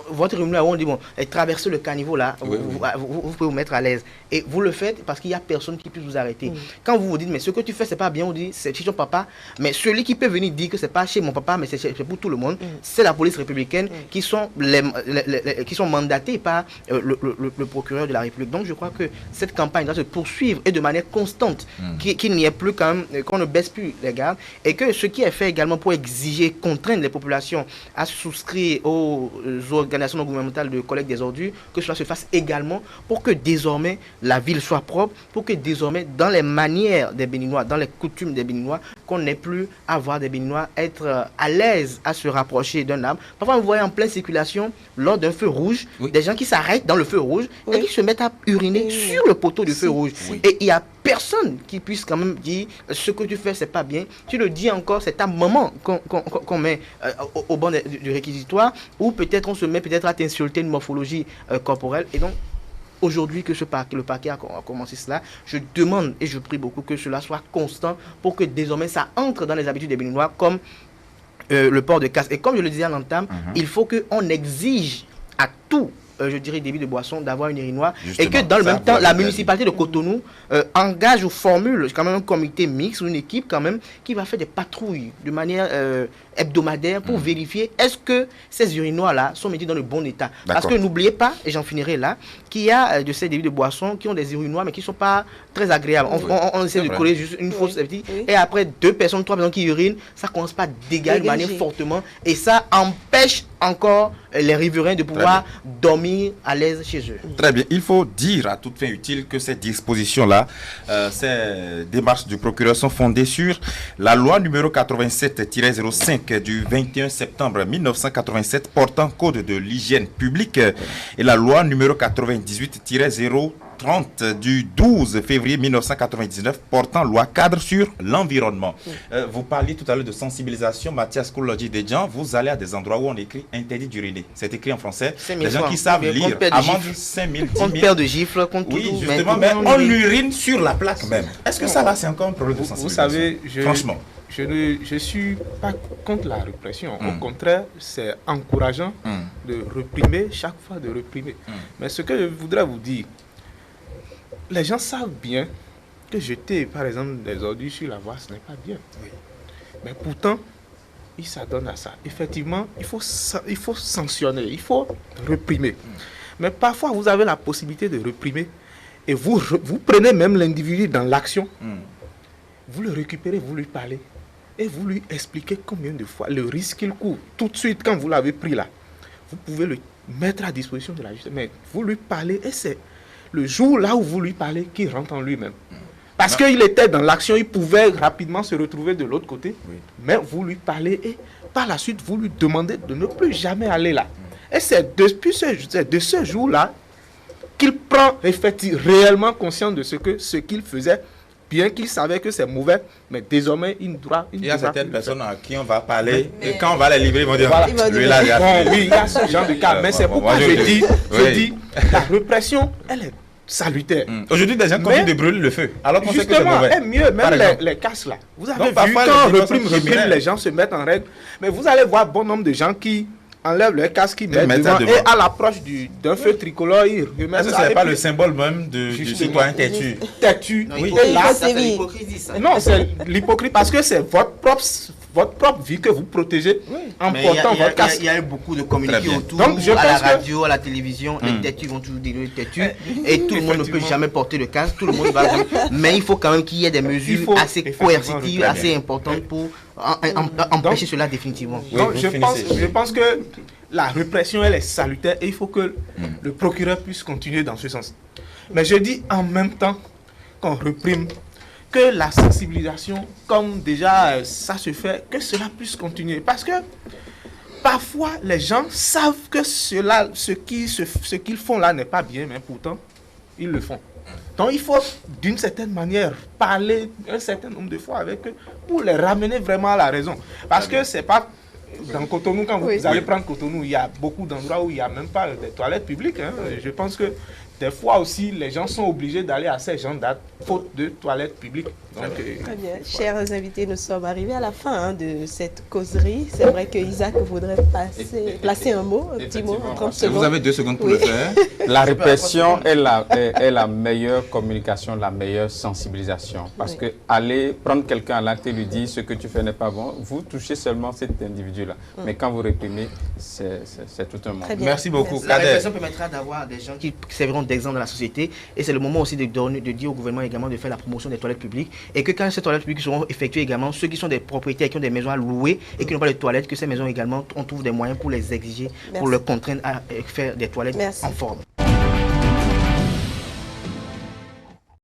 votre urinoir, on dit, bon, traversez le caniveau là, vous pouvez vous mettre à l'aise. Et vous le faites parce qu'il n'y a personne qui puisse vous arrêter. Quand vous vous dites, mais ce que tu fais, c'est pas bien, on dit, c'est chez ton papa. Mais celui qui peut venir dire que c'est pas chez mon papa, mais c'est pour tout le monde, c'est la police républicaine qui qui sont mandatés par le procureur de la République. Donc je crois que cette campagne doit se poursuivre et de manière constante, qu'il n'y ait plus quand même, qu'on ne baisse plus les gardes, et que ce qui est fait également pour exiger, contraindre les populations à souscrire aux organisations non gouvernementales de collecte des ordures, que cela se fasse également pour que désormais la ville soit propre, pour que désormais dans les manières des Béninois, dans les coutumes des Béninois, qu'on n'ait plus à voir des Béninois être à l'aise à se rapprocher d'un arbre. Parfois vous voyez en pleine circulation, lors d'un feu rouge, des gens qui s'arrêtent dans le feu rouge et qui se mettent à uriner sur le poteau du feu rouge. Et il n'y a personne qui puisse quand même dire ce que tu fais c'est pas bien. Tu le dis encore, c'est ta maman qu'on met au banc du réquisitoire, ou peut-être on se met peut-être à t'insulter une morphologie corporelle. Et donc aujourd'hui que le parquet a commencé cela, je demande et je prie beaucoup que cela soit constant pour que désormais ça entre dans les habitudes des Béninois comme le port de casque. Et comme je le disais à l'entame, il faut qu'on exige à tout, je dirais, débit de boisson, d'avoir une urinoir. Et que dans le même temps, la municipalité de Cotonou engage ou formule quand même un comité mixte ou une équipe quand même qui va faire des patrouilles de manière hebdomadaire pour vérifier est-ce que ces urinoirs-là sont mis dans le bon état. Parce que n'oubliez pas, et j'en finirai là, qu'il y a de ces débits de boisson qui ont des urinoirs mais qui ne sont pas très agréables. On essaie de coller juste une fausse safety et après 2 personnes, 3 personnes qui urinent, ça commence pas à dégager de manière fortement et ça empêche encore les riverains de pouvoir dormir à l'aise chez eux. Très bien. Il faut dire à toute fin utile que ces dispositions-là, ces démarches du procureur sont fondées sur la loi numéro 87-05 du 21 septembre 1987 portant code de l'hygiène publique et la loi numéro 98-030 du 12 février 1999 portant loi cadre sur l'environnement. Vous parliez tout à l'heure de sensibilisation. Mathias Koulodji-Dedjan, vous allez à des endroits où on écrit interdit d'uriner. C'est écrit en français. Les gens qui savent lire, amende 5 000, 10 000. On perd de gifles, contre tout. Oui, justement, mais on urine sur la plaque même. Est-ce que ça là, c'est encore un problème de sensibilisation? Vous savez, franchement, je ne suis pas contre la répression. Au contraire, c'est encourageant de réprimer, chaque fois de réprimer. Mais ce que je voudrais vous dire, les gens savent bien que jeter, par exemple, des ordures sur la voie, ce n'est pas bien. Mais pourtant, ils s'adonnent à ça. Effectivement, il faut sanctionner, il faut réprimer. Mais parfois, vous avez la possibilité de réprimer et vous prenez même l'individu dans l'action, vous le récupérez, vous lui parlez et vous lui expliquez combien de fois le risque qu'il court. Tout de suite, quand vous l'avez pris là, vous pouvez le mettre à disposition de la justice. Mais vous lui parlez et c'est le jour là où vous lui parlez qu'il rentre en lui-même. Parce qu'il était dans l'action, il pouvait rapidement se retrouver de l'autre côté. Mais vous lui parlez et par la suite, vous lui demandez de ne plus jamais aller là. Et c'est de ce jour-là qu'il prend effectivement réellement conscience de ce qu'il faisait, bien qu'il savait que c'est mauvais, mais désormais il doit. Il y a certaines personnes à qui on va parler et quand on va les livrer, ils vont dire lui là, oui, il y a ce genre de cas, mais c'est pourquoi je dis la répression, elle est salutaire. Aujourd'hui, des gens continuent de brûler le feu. Alors qu'on sait que c'est mauvais. Et mieux, même les casses là. Vous avez vu quand on réprime, les gens se mettent en règle. Mais vous allez voir bon nombre de gens qui enlèvent leur casque, qui mettent devant, et à l'approche d'un feu tricolore, ils remettent ça. Ce n'est pas le symbole même du citoyen têtu. Oui. Et là, c'est l'hypocrisie. Non, c'est l'hypocrisie parce que c'est votre propre vie que vous protégez en portant votre casque. Il y a eu beaucoup de communiqués autour, donc, à la radio, à la télévision, les têtus vont toujours dire les têtus, et tout le monde ne peut jamais porter le casque, tout le monde va jamais. Mais il faut quand même qu'il y ait des mesures assez coercitives, assez importantes pour empêcher cela définitivement. Donc, je pense que la répression, elle est salutaire et il faut que le procureur puisse continuer dans ce sens. Mais je dis en même temps qu'on réprime, que la sensibilisation, comme déjà ça se fait, que cela puisse continuer. Parce que parfois, les gens savent que ce qu'ils font là n'est pas bien, mais pourtant, ils le font. Donc, il faut d'une certaine manière parler un certain nombre de fois avec eux pour les ramener vraiment à la raison. Parce que c'est pas... Dans Cotonou, quand vous allez prendre Cotonou, il y a beaucoup d'endroits où il n'y a même pas de toilettes publiques. Je pense que des fois aussi, les gens sont obligés d'aller à ces gens d'actes, faute de toilettes publiques. Donc, très bien. Chers invités, nous sommes arrivés à la fin de cette causerie. C'est vrai que Isaac voudrait placer un mot, un petit mot, en 30 secondes. Vous avez 2 secondes pour le faire. La répression est la meilleure communication, la meilleure sensibilisation. Parce que aller prendre quelqu'un à l'acte et lui dire ce que tu fais n'est pas bon, vous touchez seulement cet individu-là. Mais quand vous réprimez, c'est tout un monde. Merci beaucoup. La répression permettra d'avoir des gens qui serviront d'exemple dans la société. Et c'est le moment aussi de dire au gouvernement également de faire la promotion des toilettes publiques. Et que quand ces toilettes publiques seront effectuées également, ceux qui sont des propriétaires, qui ont des maisons à louer et qui n'ont pas de toilettes, que ces maisons également, on trouve des moyens pour les exiger, pour les contraindre à faire des toilettes en forme.